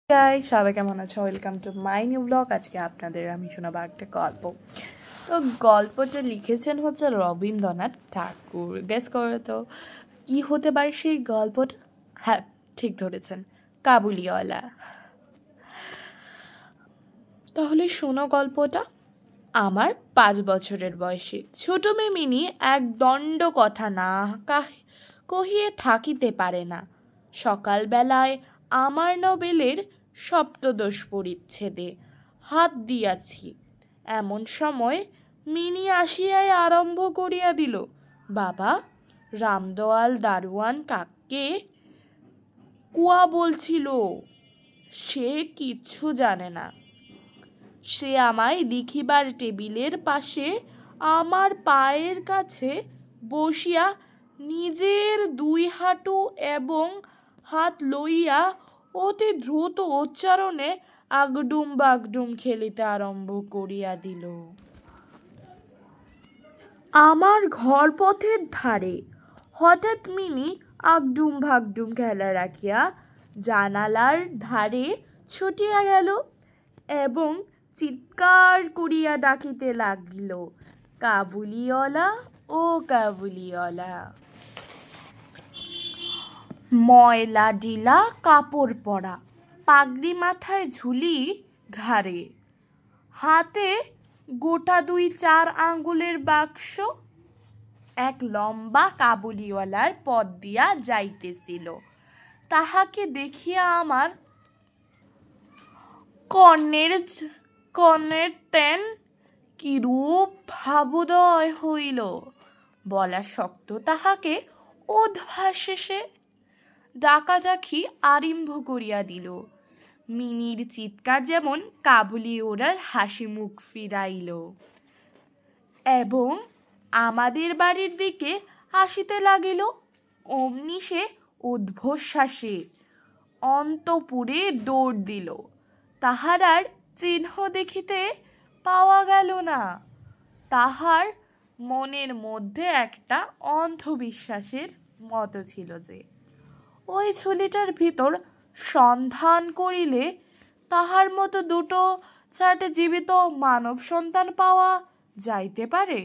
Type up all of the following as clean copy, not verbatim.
Guys, সবাই কেমন আছো? Welcome to my new blog. আজকে আপনাদের আমি শোনাবো একটা গল্প। তো গল্পটা লিখেছেন হচ্ছে রবীন্দ্রনাথ ঠাকুর। গেস করো তো কি হতে পারে সেই গল্পটা? হ্যাঁ, ঠিক ধরেছেন, কাবুলিওয়ালা। তাহলে শোনো গল্পটা। আমার 5 বছরের বয়সে ছোট মেয়ে মিনি এক দণ্ড কথা না কহিয়ে থাকিতে পারে না। সকালবেলায় আমার নবেলের সপ্তদশ পরিচ্ছেদে হাত দিয়াছি, এমন সময় মিনি আসিয়াই আরম্ভ করিয়া দিল, বাবা, রামদয়াল দারোয়ান কাককে কুয়া বলছিল। সে কিচ্ছু জানে না। সে আমায় লিখিবার টেবিলের পাশে আমার পায়ের কাছে বসিয়া নিজের 2 হাঁটু এবং হাত লইয়া অতি দ্রুত উচ্চারণে আগডুম বাগডুম খেলিতে আরম্ভ করিয়া দিল। আমার ঘর পথের ধারে হঠাৎ মিনি আগডুম ভাগডুম খেলা রাখিয়া জানালার ধারে ছুটিয়া গেল এবং চিৎকার করিয়া ডাকিতে লাগিল, কাবুলিওয়ালা, ও কাবুলিওয়ালা। ময়লা ডিলা কাপড় পরা, পাগড়ি মাথায় ঝুলি ঘাড়ে, হাতে গোটা 2-4 আঙ্গুলের বাক্স, এক লম্বা কাবুলিওয়ালার পথ দিয়া যাইতেছিল। তাহাকে দেখিয়া আমার কর্ণের তেন কিরূপ ভাবোদয় হইল, বলা শক্ত তাহাকে উদ্ভাসে ডাকাডাকি আরম্ভ করিয়া দিল। মিনির চিৎকার যেমন কাবুলিওয়ালার হাসি মুখ ফিরাইল এবং আমাদের বাড়ির দিকে আসিতে লাগিল। অমনি সে উদ্ভ্যাসে অন্তপুরে দৌড় দিল। তাহার আর চিহ্ন দেখিতে পাওয়া গেল না। তাহার মনের মধ্যে একটা অন্ধবিশ্বাসের মতো ছিল যে ওই ঝুলিটার ভিতর সন্ধান করিলে তাহার মতো 2-4টে জীবিত মানব সন্তান পাওয়া যাইতে পারে।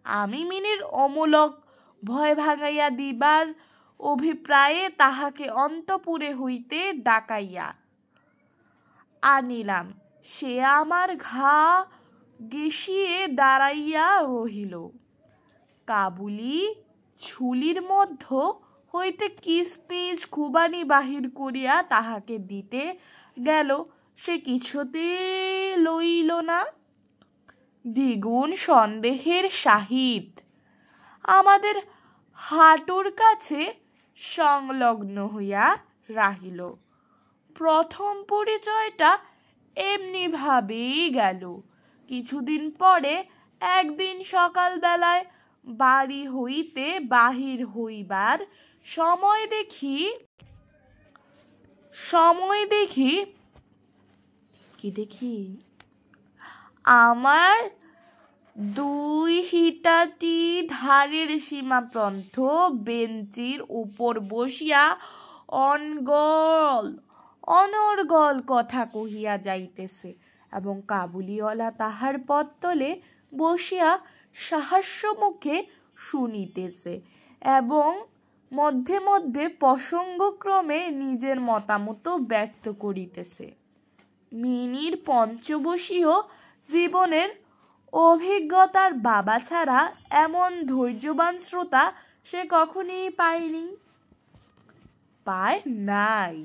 আমি মিনির অমূলক ভয় ভাঙাইয়া দিবার অভিপ্রায়ে তাহাকে অন্তপুরে হইতে ডাকাইয়া আনিলাম। সে আমার ঘা গেসিয়ে দাঁড়াইয়া রহিল। কাবুলি ঝুলির মধ্য হইতে কিসমিস খুবানি বাহির করিয়া তাহাকে দিতে গেল, সে কিছুতে লইল না। দ্বিগুণ সন্দেহের সহিত আমাদের হাঁটুর কাছে সংলগ্ন হইয়া রাহিল। প্রথম পরিচয়টা এমনি ভাবেই গেল। কিছুদিন পরে একদিন সকালবেলায় বাড়ি হইতে বাহির হইবার সময় দেখি আমার 2 হিতাটি ধারের সীমাপ্রন্ধ বেঞ্চির উপর বসিয়া অনর্গল কথা কহিয়া যাইতেছে এবং কাবুলিওয়ালা তাহার পত্তলে বসিয়া সাহাস্য মুখে শুনিতেছে এবং মধ্যে মধ্যে প্রসঙ্গক্রমে নিজের মতামত ব্যক্ত করিতেছে। মিনির পঞ্চবর্ষীয় জীবনের অভিজ্ঞতার বাবা ছাড়া এমন ধৈর্যবান শ্রোতা সে কখনই পায় নাই।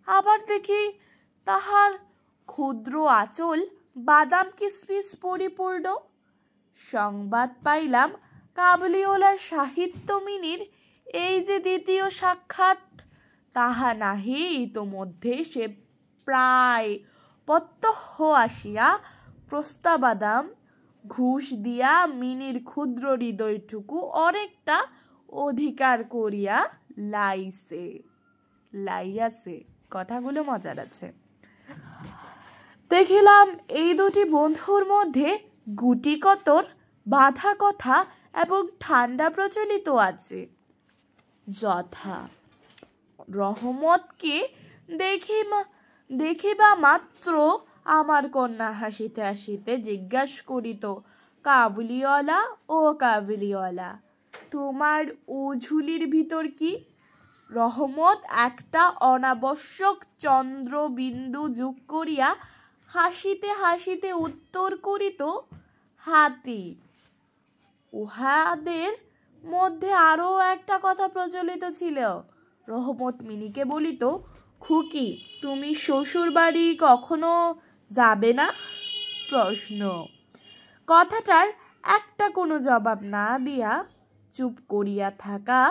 আবার দেখি তাহার ক্ষুদ্র আঁচল বাদাম কিসমিস পরিপূর্ণ। সংবাদ পাইলাম কাবুলিওয়ালার সাহিত্য মিনির এই যে দ্বিতীয় সাক্ষাৎ, তাহা নাহি ইতোমধ্যে সে প্রায় প্রত্যহ আসিয়া প্রস্তাবাদাম ঘুষ দিয়া মিনির ক্ষুদ্র হৃদয়টুকু অনেকটা অধিকার করিয়া লাইয়াছে। কথাগুলো মজার আছে। দেখিলাম এই 2টি বন্ধুর মধ্যে গুটিকতর বাঁধা কথা এবং ঠান্ডা প্রচলিত আছে। যথা রহমতকে দেখিবা মাত্র আমার কন্যা হাসিতে হাসিতে জিজ্ঞাসা করিত, কাবুলিওয়ালা ও কাবুলিওয়ালা, তোমার ও ঝুলির ভিতর কি? রহমত একটা অনাবশ্যক চন্দ্রবিন্দু যোগ করিয়া হাসিতে হাসিতে উত্তর করিত, হাতি। উহাদের মধ্যে আরও একটা কথা প্রচলিত ছিল। রহমত মিনিকে বলিত, খুকি, তুমি শ্বশুর বাড়ি কখনো যাবে না? প্রশ্ন। কথাটার একটা কোনো জবাব না দিয়া চুপ করিয়া থাকা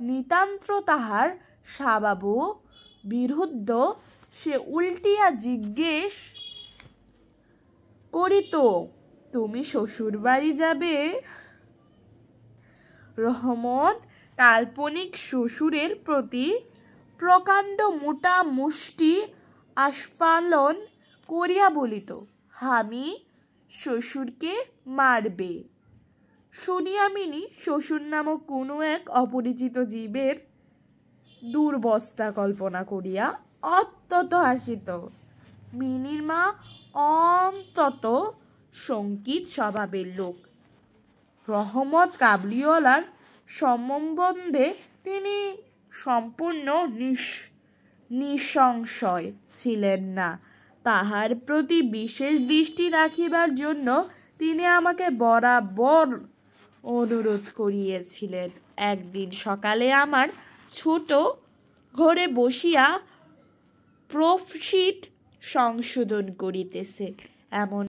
নিতান্ত তাহার স্বভাব বিরুদ্ধ। সে উল্টিয়া জিজ্ঞেস করিত, তুমি শ্বশুর বাড়ি যাবে? রহমত কাল্পনিক শ্বশুরের প্রতি প্রকাণ্ড মোটা মুষ্টি আস্ফালন করিয়া বলিত, আমি শ্বশুরকে মারবে। শুনিয়া মিনি শ্বশুর নামক কোনো এক অপরিচিত জীবের দুর্বস্থা কল্পনা করিয়া অত্যন্ত হাসিত। মিনির মা অন্তত সংকিত স্বভাবের লোক। রহমত কাবুলিওয়ালার সম্বন্ধে তিনি সম্পূর্ণ নিঃসংশয় ছিলেন না। তাহার প্রতি বিশেষ দৃষ্টি রাখিবার জন্য তিনি আমাকে বরাবর অনুরোধ করিয়াছিলেন। একদিন সকালে আমার ছোট ঘরে বসিয়া প্রফশিট সংশোধন করিতেছে এমন